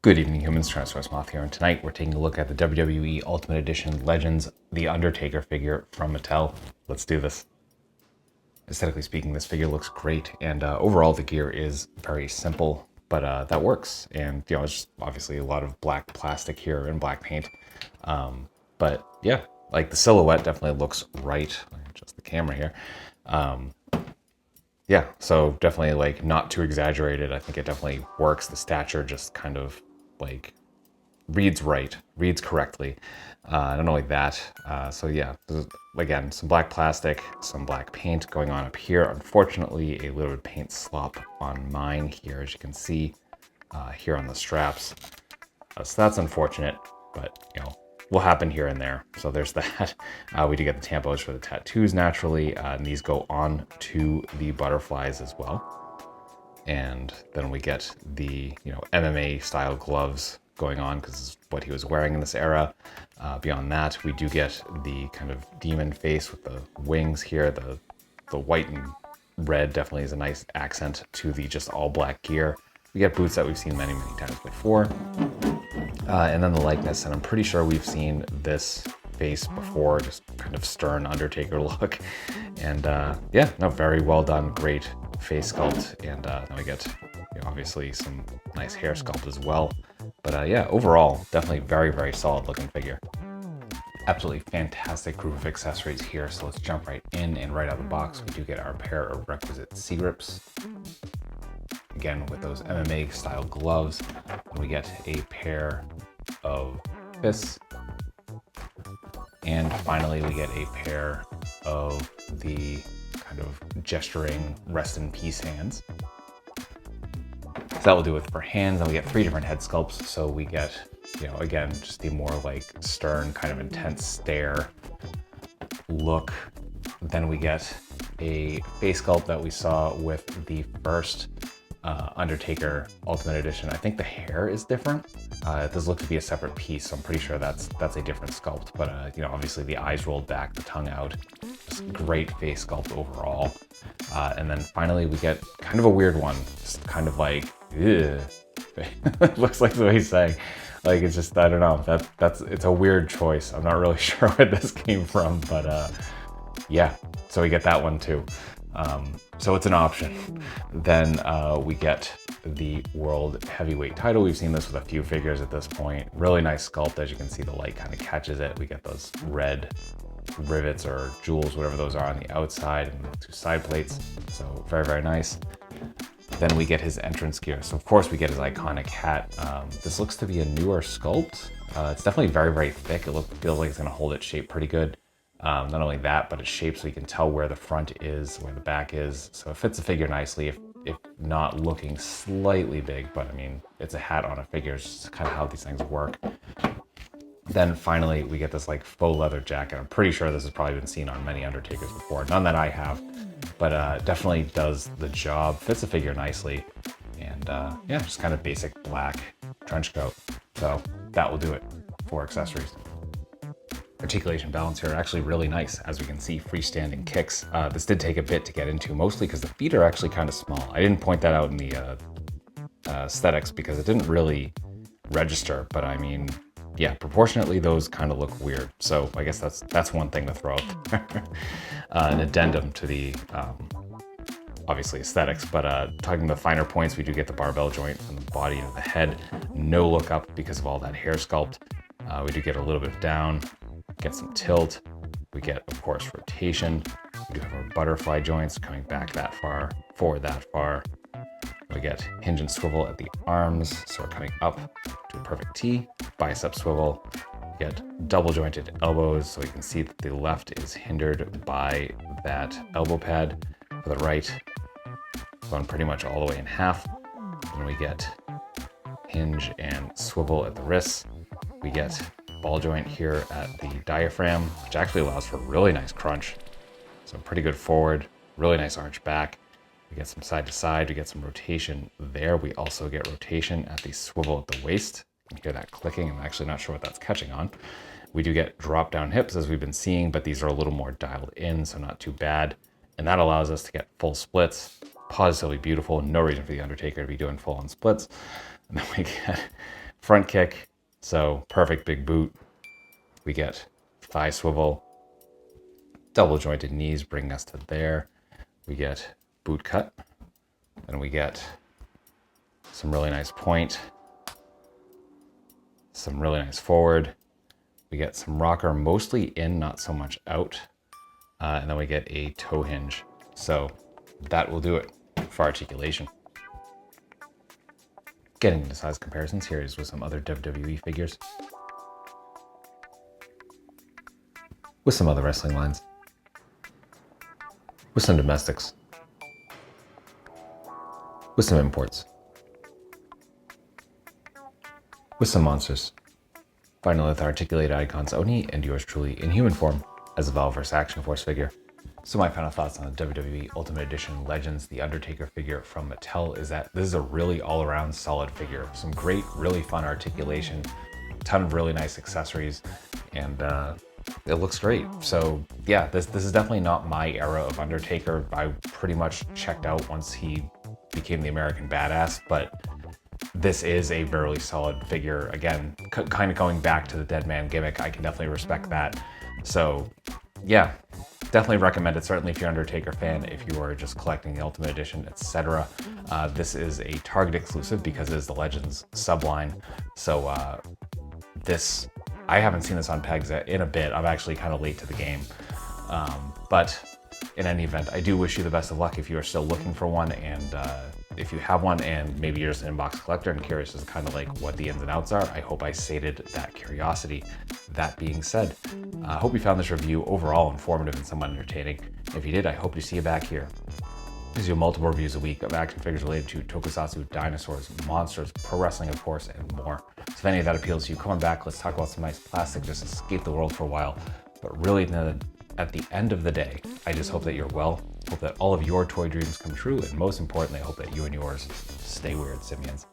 Good evening, humans. Tyrannosaurusmoth here, and tonight we're taking a look at the WWE Ultimate Edition Legends, the Undertaker figure from Mattel. Let's do this. Aesthetically speaking, this figure looks great, and overall the gear is very simple, but that works. And you know, it's just obviously a lot of black plastic here and black paint. But yeah, like the silhouette definitely looks right. Adjust the camera here. Yeah, so definitely like not too exaggerated. I think it definitely works. The stature just kind of like reads right, reads correctly. I don't know, like that. So yeah, again, some black plastic, some black paint going on up here. Unfortunately, a little bit of paint slop on mine here, as you can see here on the straps. So that's unfortunate, but you know, will happen here and there. So there's that. We do get the tampos for the tattoos naturally, and these go on to the butterflies as well. And then we get the MMA style gloves going on because it's what he was wearing in this era. Beyond that, we do get the kind of demon face with the wings here. The white and red definitely is a nice accent to the just all black gear. We get boots that we've seen many times before. And then the likeness, and I'm pretty sure we've seen this face before, just kind of stern Undertaker look. And yeah, no, very well done, great face sculpt. And then we get obviously some nice hair sculpt as well. But yeah, overall, definitely very solid looking figure. Absolutely fantastic group of accessories here. So let's jump right in, and right out of the box, we do get our pair of requisite C-grips. Again, with those MMA style gloves, and we get a pair of fists. And finally, we get a pair of the kind of gesturing rest in peace hands. So that will do it for hands. And we get 3 different head sculpts. So we get, again, just the more like stern, kind of intense stare look. Then we get a face sculpt that we saw with the first Undertaker Ultimate Edition. I think the hair is different. It does look to be a separate piece, so I'm pretty sure that's a different sculpt. But obviously the eyes rolled back, the tongue out. Just great face sculpt overall. And then finally we get kind of a weird one, just kind of like, ugh. It looks like the way he's saying. Like, it's just, I don't know. It's a weird choice. I'm not really sure where this came from, but yeah. So we get that one too. So it's an option. Then we get the World Heavyweight title. We've seen this with a few figures at this point. Really nice sculpt. As you can see, the light kind of catches it. We get those red rivets or jewels, whatever those are, on the outside, and the 2 side plates. So very nice. Then we get his entrance gear. So of course we get his iconic hat. This looks to be a newer sculpt. It's definitely very thick. It feels like it's gonna hold its shape pretty good. Not only that, but it's shaped so you can tell where the front is, where the back is. So it fits the figure nicely, if not looking slightly big, but I mean, it's a hat on a figure. It's just kind of how these things work. Then finally, we get this like faux leather jacket. I'm pretty sure this has probably been seen on many Undertakers before. None that I have, but definitely does the job, fits the figure nicely. And yeah, just kind of basic black trench coat. So that will do it for accessories. Articulation balance here are actually really nice. As we can see, freestanding kicks. This did take a bit to get into, mostly because the feet are actually kind of small. I didn't point that out in the aesthetics because it didn't really register, but I mean, yeah, proportionately those kind of look weird. So I guess that's one thing to throw out there. An addendum to the obviously aesthetics, but talking the finer points, we do get the barbell joint from the body to the head. No look up because of all that hair sculpt. We do get a little bit of down. Get some tilt. We get, of course, rotation. We do have our butterfly joints coming back that far, forward that far. We get hinge and swivel at the arms, so we're coming up to a perfect T. Bicep swivel. We get double jointed elbows, so you can see that the left is hindered by that elbow pad. For the right, going pretty much all the way in half. Then we get hinge and swivel at the wrists. We get ball joint here at the diaphragm, which actually allows for a really nice crunch. So pretty good forward, really nice arch back. We get some side to side, we get some rotation there. We also get rotation at the swivel at the waist. You can hear that clicking. I'm actually not sure what that's catching on. We do get drop down hips as we've been seeing, but these are a little more dialed in, so not too bad. And that allows us to get full splits. Positively beautiful, no reason for the Undertaker to be doing full on splits. And then we get front kick, so perfect big boot. We get thigh swivel, double jointed knees bringing us to there. We get boot cut, and we get some really nice point, some really nice forward. We get some rocker, mostly in, not so much out. And then we get a toe hinge. So that will do it for articulation. Getting into size comparisons, here is with some other WWE figures. With some other wrestling lines. With some domestics. With some imports. With some monsters. Finally with articulated icons Oni and yours truly in human form as a Valverse Action Force figure. So my final thoughts on the WWE Ultimate Edition Legends, the Undertaker figure from Mattel, is that this is a really all-around solid figure. Some great, really fun articulation, ton of really nice accessories, and it looks great. So yeah, this is definitely not my era of Undertaker. I pretty much checked out once he became the American Badass, but this is a very solid figure. Again, kind of going back to the Dead Man gimmick, I can definitely respect that. So yeah, definitely recommend it, certainly if you're an Undertaker fan, if you are just collecting the Ultimate Edition, etc. This is a Target exclusive because it is the Legends subline. So I haven't seen this on pegs in a bit. I'm actually kind of late to the game. But in any event, I do wish you the best of luck if you are still looking for one, and if you have one and maybe you're just an inbox collector and curious as kind of like what the ins and outs are, I hope I sated that curiosity. That being said, I hope you found this review overall informative and somewhat entertaining. If you did, I hope to see you back here. I do multiple reviews a week of action figures related to tokusatsu, dinosaurs, monsters, pro wrestling, of course, and more. So if any of that appeals to you, come on back. Let's talk about some nice plastic, just escape the world for a while. But really, at the end of the day, I just hope that you're well, hope that all of your toy dreams come true, and most importantly, I hope that you and yours stay weird, simians.